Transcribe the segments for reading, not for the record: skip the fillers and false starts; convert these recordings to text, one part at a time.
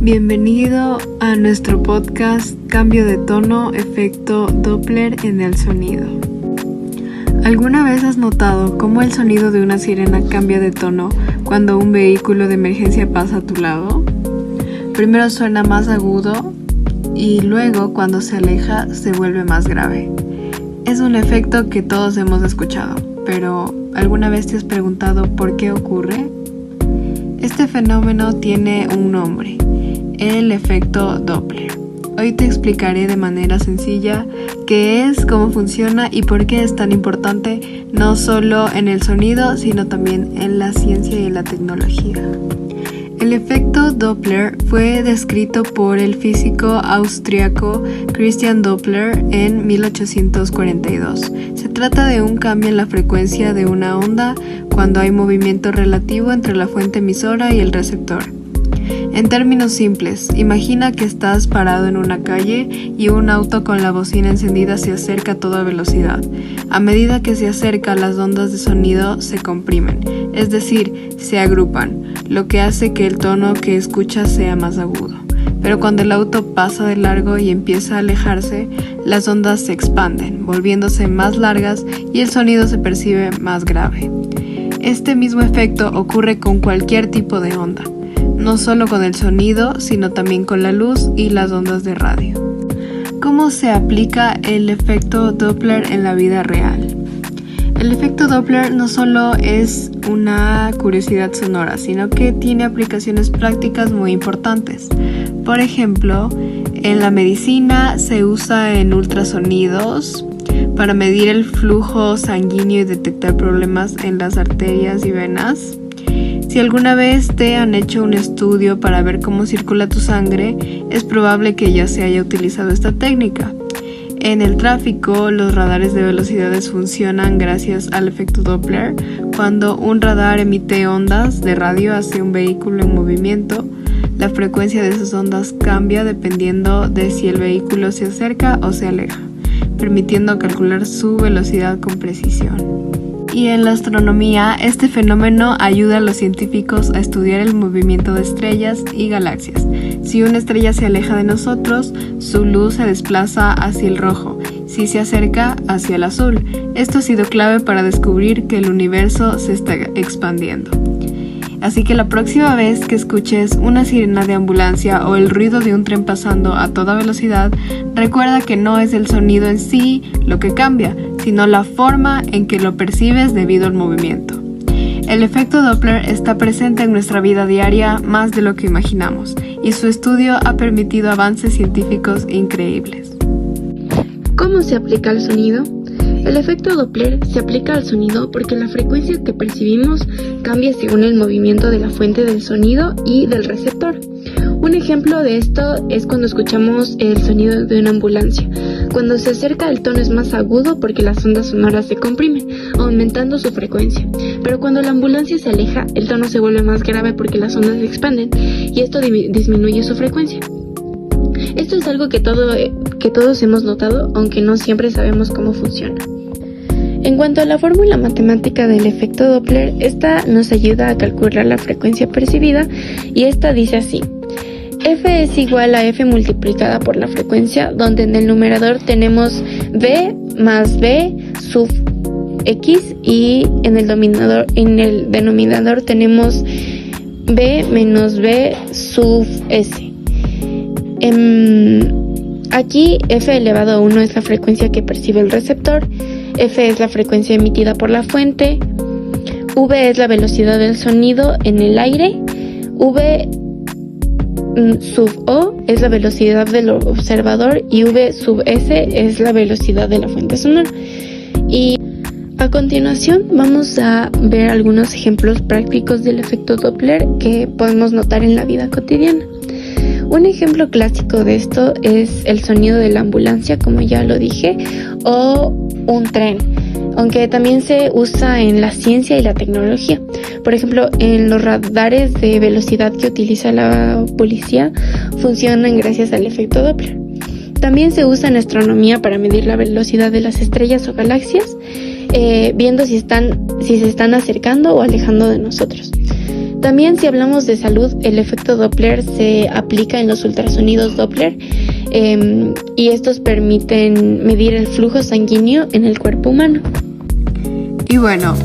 Bienvenido a nuestro podcast Cambio de tono, efecto Doppler en el sonido. ¿Alguna vez has notado cómo el sonido de una sirena cambia de tono cuando un vehículo de emergencia pasa a tu lado? Primero suena más agudo y luego cuando se aleja se vuelve más grave. Es un efecto que todos hemos escuchado, pero ¿alguna vez te has preguntado por qué ocurre? Este fenómeno tiene un nombre, el efecto Doppler. Hoy te explicaré de manera sencilla qué es, cómo funciona y por qué es tan importante no solo en el sonido, sino también en la ciencia y en la tecnología. El efecto Doppler fue descrito por el físico austriaco Christian Doppler en 1842. Se trata de un cambio en la frecuencia de una onda cuando hay movimiento relativo entre la fuente emisora y el receptor. En términos simples, imagina que estás parado en una calle y un auto con la bocina encendida se acerca a toda velocidad. A medida que se acerca, las ondas de sonido se comprimen, es decir, se agrupan, lo que hace que el tono que escuchas sea más agudo. Pero cuando el auto pasa de largo y empieza a alejarse, las ondas se expanden, volviéndose más largas y el sonido se percibe más grave. Este mismo efecto ocurre con cualquier tipo de onda. No solo con el sonido, sino también con la luz y las ondas de radio. ¿Cómo se aplica el efecto Doppler en la vida real? El efecto Doppler no solo es una curiosidad sonora, sino que tiene aplicaciones prácticas muy importantes. Por ejemplo, en la medicina se usa en ultrasonidos para medir el flujo sanguíneo y detectar problemas en las arterias y venas. Si alguna vez te han hecho un estudio para ver cómo circula tu sangre, es probable que ya se haya utilizado esta técnica. En el tráfico, los radares de velocidades funcionan gracias al efecto Doppler. Cuando un radar emite ondas de radio hacia un vehículo en movimiento, la frecuencia de esas ondas cambia dependiendo de si el vehículo se acerca o se aleja, permitiendo calcular su velocidad con precisión. Y en la astronomía, este fenómeno ayuda a los científicos a estudiar el movimiento de estrellas y galaxias. Si una estrella se aleja de nosotros, su luz se desplaza hacia el rojo, si se acerca hacia el azul. Esto ha sido clave para descubrir que el universo se está expandiendo. Así que la próxima vez que escuches una sirena de ambulancia o el ruido de un tren pasando a toda velocidad, recuerda que no es el sonido en sí lo que cambia, sino la forma en que lo percibes debido al movimiento. El efecto Doppler está presente en nuestra vida diaria más de lo que imaginamos, y su estudio ha permitido avances científicos increíbles. ¿Cómo se aplica al sonido? El efecto Doppler se aplica al sonido porque la frecuencia que percibimos cambia según el movimiento de la fuente del sonido y del receptor. Un ejemplo de esto es cuando escuchamos el sonido de una ambulancia. Cuando se acerca, el tono es más agudo porque las ondas sonoras se comprimen, aumentando su frecuencia. Pero cuando la ambulancia se aleja, el tono se vuelve más grave porque las ondas se expanden y esto disminuye su frecuencia. Esto es algo que todos hemos notado, aunque no siempre sabemos cómo funciona. En cuanto a la fórmula matemática del efecto Doppler, esta nos ayuda a calcular la frecuencia percibida y esta dice así: F es igual a F multiplicada por la frecuencia, donde en el numerador tenemos V más V sub X y en el denominador tenemos V menos V sub S. Aquí F elevado a 1 es la frecuencia que percibe el receptor, F es la frecuencia emitida por la fuente, V es la velocidad del sonido en el aire, V sub O es la velocidad del observador y V sub S es la velocidad de la fuente sonora. Y a continuación vamos a ver algunos ejemplos prácticos del efecto Doppler que podemos notar en la vida cotidiana. Un ejemplo clásico de esto es el sonido de la ambulancia, como ya lo dije, o un tren, aunque también se usa en la ciencia y la tecnología. Por ejemplo, en los radares de velocidad que utiliza la policía funcionan gracias al efecto Doppler. También se usa en astronomía para medir la velocidad de las estrellas o galaxias, viendo si se están acercando o alejando de nosotros. También si hablamos de salud, el efecto Doppler se aplica en los ultrasonidos Doppler y estos permiten medir el flujo sanguíneo en el cuerpo humano. Y bueno,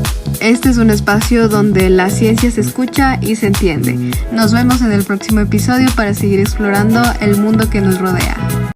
este es un espacio donde la ciencia se escucha y se entiende. Nos vemos en el próximo episodio para seguir explorando el mundo que nos rodea.